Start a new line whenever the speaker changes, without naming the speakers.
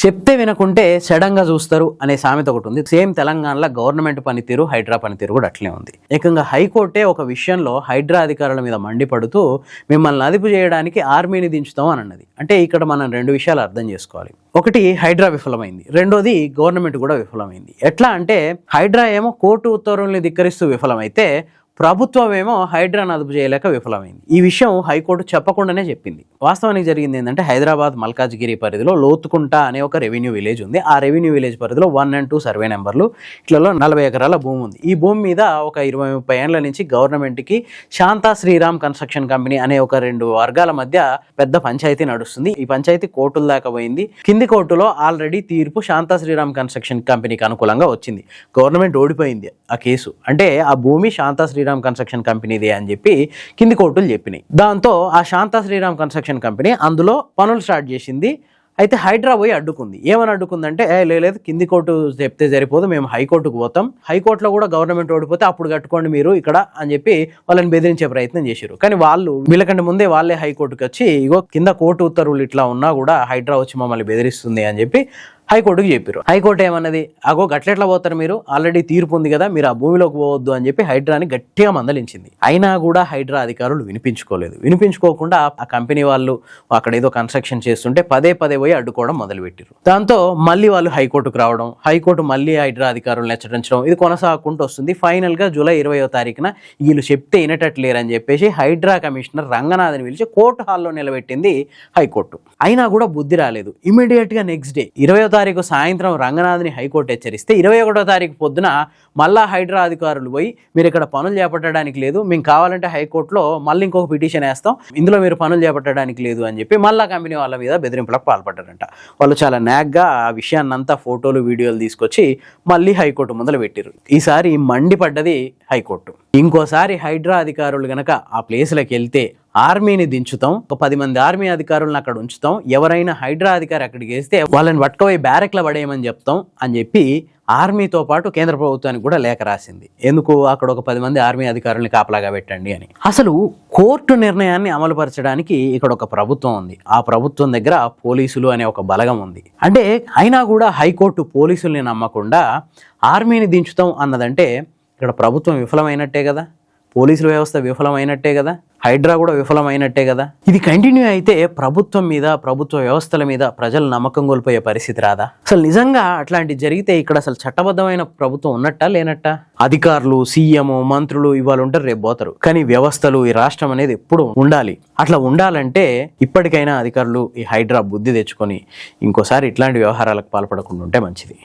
చెప్తే వినకుంటే సడన్గా చూస్తారు అనే సామెత ఒకటి ఉంది. సేమ్ తెలంగాణలో గవర్నమెంట్ పనితీరు, హైడ్రా పనితీరు కూడా అట్లే ఉంది. ఏకంగా హైకోర్టే ఒక విషయంలో హైడ్రా అధికారుల మీద మండిపడుతూ మిమ్మల్ని అదుపు చేయడానికి ఆర్మీని దించుతాం అని అన్నది. అంటే ఇక్కడ మనం రెండు విషయాలు అర్థం చేసుకోవాలి. ఒకటి, హైడ్రా విఫలమైంది. రెండోది, గవర్నమెంట్ కూడా విఫలమైంది. ఎట్లా అంటే హైడ్రా ఏమో కోర్టు ఉత్తర్వుల్ని ధిక్కరిస్తూ విఫలమైతే ప్రభుత్వం ఏమో హైడ్రాను అదుపు చేయలేక విఫలమైంది. ఈ విషయం హైకోర్టు చెప్పకుండానే చెప్పింది. వాస్తవానికి జరిగింది ఏంటంటే హైదరాబాద్ మల్కాజ్గిరి పరిధిలో లోతుకుంట అనే ఒక రెవెన్యూ విలేజ్ ఉంది. ఆ రెవెన్యూ విలేజ్ పరిధిలో 1 and 2 సర్వే నెంబర్లు, ఇట్లలో 40 ఎకరాల భూమి ఉంది. ఈ భూమి మీద ఒక 20-30 ఏళ్ల నుంచి గవర్నమెంట్కి శాంతా శ్రీరామ్ కన్స్ట్రక్షన్ కంపెనీ అనే ఒక 2 వర్గాల మధ్య పెద్ద పంచాయతీ నడుస్తుంది. ఈ పంచాయతీ కోర్టుల దాకా పోయింది. కింది కోర్టులో ఆల్రెడీ తీర్పు శాంతా శ్రీరామ్ కన్స్ట్రక్షన్ కంపెనీకి అనుకూలంగా వచ్చింది. గవర్నమెంట్ ఓడిపోయింది ఆ కేసు. అంటే ఆ భూమి శాంతా శ్రీరామ్ కన్స్ట్రక్షన్ కంపెనీదే అని చెప్పి కింది కోర్టులు చెప్పినాయి. దాంతో ఆ శాంతా శ్రీరామ్ కన్స్ట్రక్షన్ కంపెనీ అందులో పనులు స్టార్ట్ చేసింది. అయితే హైడ్రా పోయి అడ్డుకుంది. ఏమని అడ్డుకుందంటే, లేదు కింది కోర్టు చెప్తే సరిపోదు, మేము హైకోర్టుకు పోతాం, హైకోర్టులో కూడా గవర్నమెంట్ ఓడిపోతే అప్పుడు కట్టుకోండి మీరు ఇక్కడ అని చెప్పి వాళ్ళని బెదిరించే ప్రయత్నం చేశారు. కానీ వాళ్ళు వీళ్ళకంటే ముందే వాళ్ళే హైకోర్టుకి వచ్చి ఇగో కింద కోర్టు ఉత్తర్వులు ఇట్లా ఉన్నా కూడా హైడ్రా వచ్చి మమ్మల్ని బెదిరిస్తుంది అని చెప్పి హైకోర్టుకి చెప్పారు. హైకోర్టు ఏమన్నది, అగో గట్లెట్లా పోతారు మీరు, ఆల్రెడీ తీర్పు ఉంది కదా, మీరు ఆ భూమిలోకి పోవద్దు అని చెప్పి హైడ్రాని గట్టిగా మందలించింది. అయినా కూడా హైడ్రా అధికారులు వినిపించుకోలేదు. వినిపించుకోకుండా ఆ కంపెనీ వాళ్ళు అక్కడ ఏదో కన్స్ట్రక్షన్ చేస్తుంటే పదే పోయి అడ్డుకోవడం మొదలుపెట్టారు. దాంతో మళ్ళీ వాళ్ళు హైకోర్టుకు రావడం, హైకోర్టు మళ్ళీ హైడ్రా అధికారులను హెచ్చరించడం, ఇది కొనసాగుకుంటూ వస్తుంది. ఫైనల్ గా జూలై 20వ తారీఖున వీళ్ళు చెప్తే వినటట్లేరని చెప్పేసి హైడ్రా కమిషనర్ రంగనాథ్ని పిలిచి కోర్టు హాల్లో నిలబెట్టింది హైకోర్టు. అయినా కూడా బుద్ధి రాలేదు. ఇమీడియట్ గా నెక్స్ట్ డే 20వ తారీఖు సాయంత్రం రంగనాథ్ని హైకోర్టు హెచ్చరిస్తే 21వ తారీఖు పొద్దున మళ్ళా హైడ్రా అధికారులు పోయి మీరు ఇక్కడ పనులు చేపట్టడానికి లేదు, మేము కావాలంటే హైకోర్టులో మళ్ళీ ఇంకొక పిటిషన్ వేస్తాం, ఇందులో మీరు పనులు చేపట్టడానికి లేదు అని చెప్పి మళ్ళా కంపెనీ వాళ్ళ మీద బెదిరింపులకు పాల్పడ్డారంట. వాళ్ళు చాలా నాగ్గా ఆ విషయాన్నంతా ఫోటోలు వీడియోలు తీసుకొచ్చి మళ్ళీ హైకోర్టు మొదలు పెట్టారు. ఈసారి మండిపడ్డది హైకోర్టు. ఇంకోసారి హైడ్రా అధికారులు గనక ఆ ప్లేస్లకు వెళ్తే ఆర్మీని దించుతాం, ఒక 10 మంది ఆర్మీ అధికారులను అక్కడ ఉంచుతాం, ఎవరైనా హైడ్రా అధికారి అక్కడికి వేస్తే వాళ్ళని పట్టుకోపోయి బ్యారెక్లో పడేయమని చెప్తాం అని చెప్పి ఆర్మీతో పాటు కేంద్ర ప్రభుత్వానికి కూడా లేఖ రాసింది. ఎందుకు, అక్కడ ఒక 10 మంది ఆర్మీ అధికారుల్ని కాపలాగా పెట్టండి అని. అసలు కోర్టు నిర్ణయాన్ని అమలుపరచడానికి ఇక్కడ ఒక ప్రభుత్వం ఉంది. ఆ ప్రభుత్వం దగ్గర పోలీసులు అనే ఒక బలగం ఉంది. అంటే అయినా కూడా హైకోర్టు పోలీసుల్ని నమ్మకుండా ఆర్మీని దించుతాం అన్నదంటే ఇక్కడ ప్రభుత్వం విఫలమైనట్టే కదా, పోలీసుల వ్యవస్థ విఫలమైనట్టే కదా, హైడ్రా కూడా విఫలమైనట్టే కదా. ఇది కంటిన్యూ అయితే ప్రభుత్వం మీద, ప్రభుత్వ వ్యవస్థల మీద ప్రజలు నమ్మకం కోల్పోయే పరిస్థితి రాదా? అసలు నిజంగా అట్లాంటి జరిగితే ఇక్కడ అసలు చట్టబద్ధమైన ప్రభుత్వం ఉన్నట్టా లేనట్టా? అధికారులు, సీఎం, మంత్రులు ఇవాళ ఉంటారు, రేపు పోతారు, కానీ వ్యవస్థలు, ఈ రాష్ట్రం అనేది ఎప్పుడు ఉండాలి. అట్లా ఉండాలంటే ఇప్పటికైనా అధికారులు ఈ హైడ్రా బుద్ధి తెచ్చుకొని ఇంకోసారి ఇట్లాంటి వ్యవహారాలకు పాల్పడకుండా ఉంటే మంచిది.